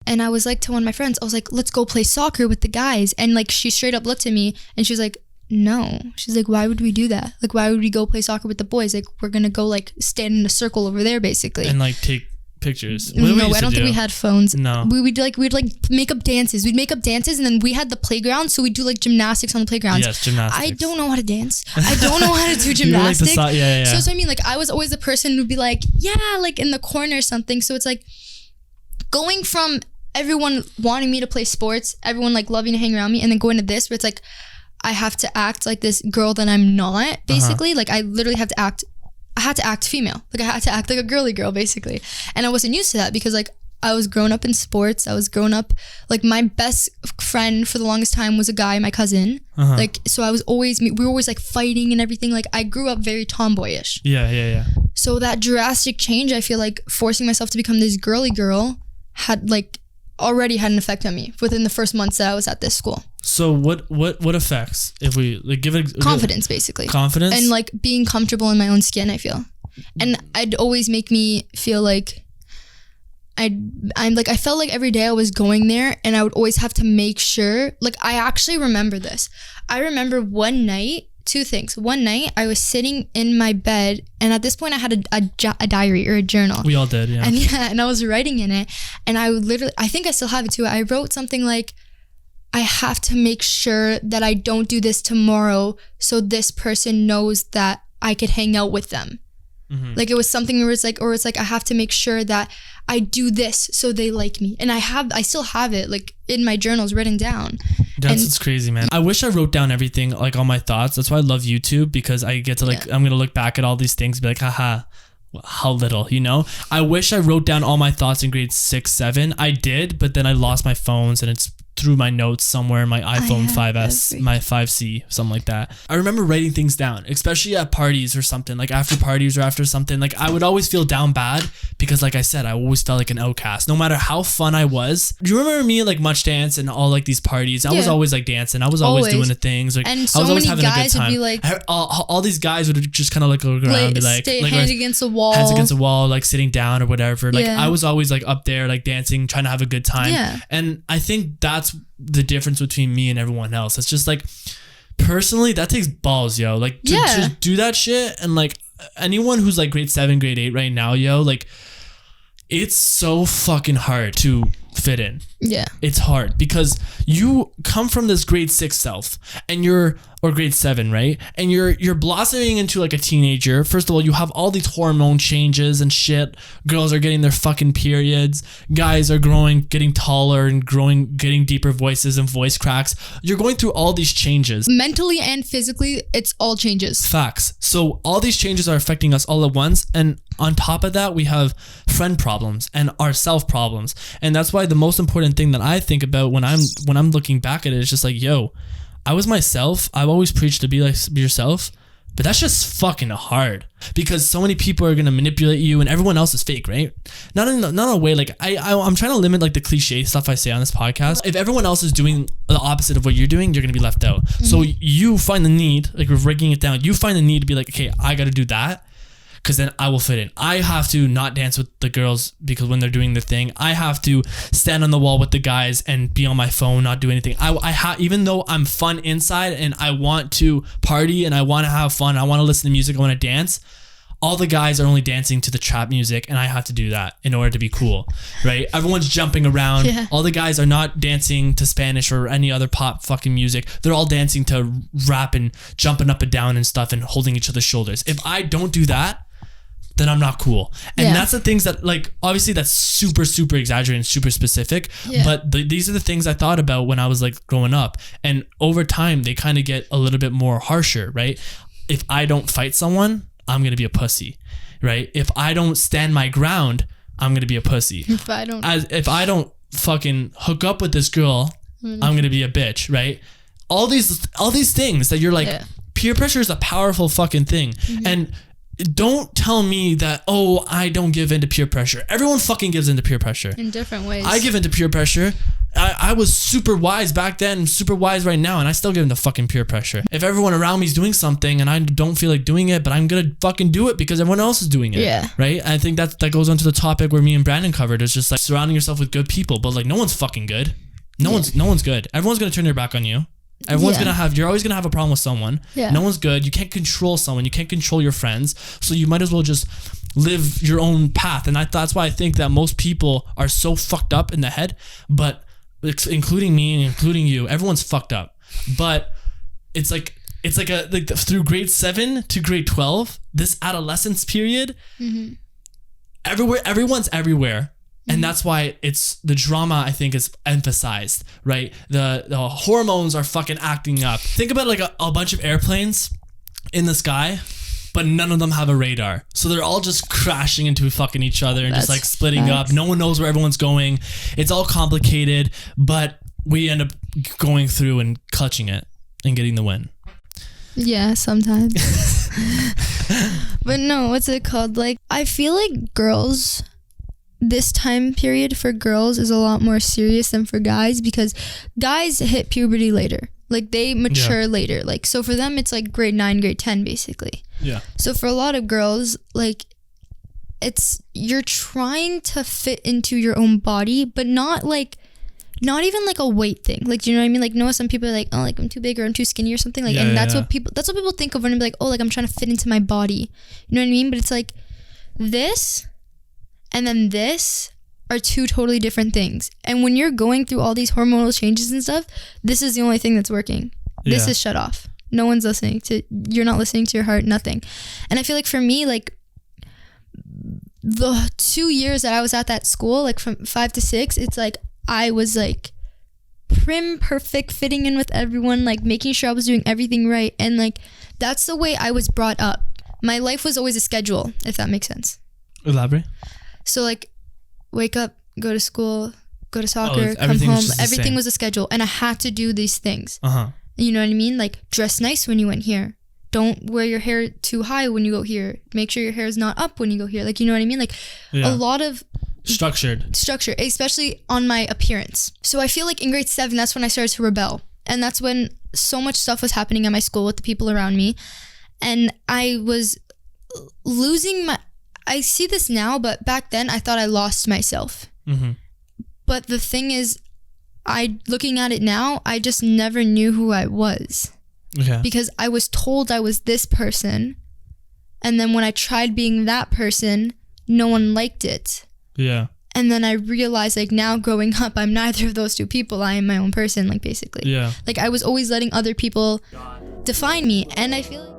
And I was like to one of my friends, I was like, let's go play soccer with the guys. And like, she straight up looked at me and she was like, no. She's like, why would we do that? Like, why would we go play soccer with the boys? Like, we're going to go like stand in a circle over there basically. And like take pictures. No, I don't think we had phones. No. We'd make up dances. We'd make up dances and then we had the playground. So we'd do like gymnastics on the playgrounds. Yes, gymnastics. I don't know how to dance. I don't know how to do gymnastics. Yeah. So that's what I mean. Like, I was always the person who'd be like, yeah, like in the corner or something. So it's like going from everyone wanting me to play sports, everyone like loving to hang around me, and then going to this where it's like I have to act like this girl that I'm not, basically. Like, I literally had to act female. Like, I had to act like a girly girl, basically. And I wasn't used to that because like I was grown up in sports. I was grown up, like my best friend for the longest time was a guy, my cousin. Like, so we were always like fighting and everything. Like, I grew up very tomboyish. Yeah. So that drastic change, I feel like forcing myself to become this girly girl had like already had an effect on me within the first months that I was at this school. So what effects, if we like give it confidence, basically. Confidence and like being comfortable in my own skin, I feel. And I'd always make me feel like I felt like every day I was going there and I would always have to make sure, like, I actually remember this. I remember one night, two things. One night I was sitting in my bed and at this point I had a diary or a journal. We all did, yeah. And I was writing in it and I think I still have it too. I wrote something like, I have to make sure that I don't do this tomorrow so this person knows that I could hang out with them. Like, it was something where it's like I have to make sure that I do this so they like me. And I still have it like in my journals written down. That's crazy, man. I wish I wrote down everything, like all my thoughts. That's why I love YouTube, because I get to like, I'm going to look back at all these things and be like, haha, how little, you know? I wish I wrote down all my thoughts in grade 6, 7. I did, but then I lost my phones and it's through my notes somewhere in my iPhone 5S, my 5C, something like that. I remember writing things down, especially at parties or something, like after parties or after something. Like, I would always feel down bad because, like I said, I always felt like an outcast, no matter how fun I was. Do you remember me like Much Dance and all like these parties? I was always like dancing. I was always doing the things. Like, and so I was always many having a good guys time. would be like, all these guys would just kind of like look around and be like, hands against the wall. Hands against the wall, like sitting down or whatever. Like, I was always like up there, like dancing, trying to have a good time. Yeah. And I think that's the difference between me and everyone else. It's just like, personally, that takes balls, yo. Like, to just do that shit. And like, anyone who's like grade 7, grade 8 right now, yo, like, it's so fucking hard to fit in. Yeah. It's hard because you come from this grade 6 self and or grade 7, right? And you're blossoming into like a teenager. First of all, you have all these hormone changes and shit. Girls are getting their fucking periods. Guys are growing, getting taller and getting deeper voices and voice cracks. You're going through all these changes. Mentally and physically, it's all changes. Facts. So all these changes are affecting us all at once. And on top of that, we have friend problems and our self problems. And that's why the most important thing that I think about when I'm looking back at it is just like, yo, I was myself. I've always preached to be yourself, but that's just fucking hard because so many people are gonna manipulate you and everyone else is fake, right? Not in a way like I'm trying to limit like the cliche stuff I say on this podcast. If everyone else is doing the opposite of what you're doing, you're gonna be left out. Mm-hmm. So you find the need, like we're breaking it down. You find the need to be like, okay, I got to do that. Because then I will fit in. I have to not dance with the girls because when they're doing the thing, I have to stand on the wall with the guys and be on my phone, not do anything. Even though I'm fun inside and I want to party and I want to have fun, I want to listen to music, I want to dance. All the guys are only dancing to the trap music and I have to do that in order to be cool, right? Everyone's jumping around. Yeah. All the guys are not dancing to Spanish or any other pop fucking music. They're all dancing to rap and jumping up and down and stuff and holding each other's shoulders. If I don't do that, then I'm not cool. And that's the things that, like, obviously that's super, super exaggerated and super specific. Yeah. But these are the things I thought about when I was like growing up. And over time, they kind of get a little bit more harsher, right? If I don't fight someone, I'm going to be a pussy, right? If I don't stand my ground, I'm going to be a pussy. If I don't fucking hook up with this girl, I'm going to be a bitch, right? All these things that you're like, peer pressure is a powerful fucking thing. Mm-hmm. And don't tell me that, oh, I don't give in to peer pressure. Everyone fucking gives in to peer pressure. In different ways. I give in to peer pressure. I was super wise back then, super wise right now, and I still give in to fucking peer pressure. If everyone around me is doing something and I don't feel like doing it, but I'm gonna fucking do it because everyone else is doing it. Yeah. Right? I think that goes on to the topic where me and Brandon covered. It's just like surrounding yourself with good people, but like no one's fucking good. No one's good. Everyone's gonna turn their back on you. Everyone's you're always gonna have a problem with someone. Yeah. No one's good. You can't control someone. You can't control your friends. So you might as well just live your own path. And that's why I think that most people are so fucked up in the head, but including me and including you, everyone's fucked up. But it's like through grade 7 to grade 12, this adolescence period, everyone's everywhere. And that's why it's the drama, I think, is emphasized, right? The hormones are fucking acting up. Think about like a bunch of airplanes in the sky, but none of them have a radar. So they're all just crashing into fucking each other and just like splitting up. No one knows where everyone's going. It's all complicated, but we end up going through and clutching it and getting the win. Yeah, sometimes. But no, what's it called? Like, I feel like girls... this time period for girls is a lot more serious than for guys, because guys hit puberty later. Like, they mature later. Like, so for them, it's like grade 9, grade 10, basically. Yeah. So for a lot of girls, like, you're trying to fit into your own body, but not even like a weight thing. Like, do you know what I mean? Like, some people are like, oh, like I'm too big or I'm too skinny or something. Like, that's what people think of when they're like, oh, like I'm trying to fit into my body. You know what I mean? But it's like this and then this are two totally different things. And when you're going through all these hormonal changes and stuff, this is the only thing that's working. This is shut off. No one's listening to, you're not listening to your heart, nothing. And I feel like for me, like the 2 years that I was at that school, like from 5 to 6, it's like I was like perfect, fitting in with everyone, like making sure I was doing everything right. And like, that's the way I was brought up. My life was always a schedule, if that makes sense. Elaborate. So like, wake up, go to school, go to soccer, come home. Everything was a schedule, and I had to do these things. You know what I mean? Like, dress nice when you went here. Don't wear your hair too high when you go here. Make sure your hair is not up when you go here. Like, you know what I mean? Like, a lot of structure, especially on my appearance. So I feel like in grade 7, that's when I started to rebel, and that's when so much stuff was happening at my school with the people around me, and I was losing my. I see this now, but back then I thought I lost myself. But the thing is, looking at it now, I just never knew who I was. Because I was told I was this person, and then when I tried being that person, no one liked it. And then I realized, like, now growing up, I'm neither of those two people. I am my own person, like, basically. Like, I was always letting other people define me, and I feel like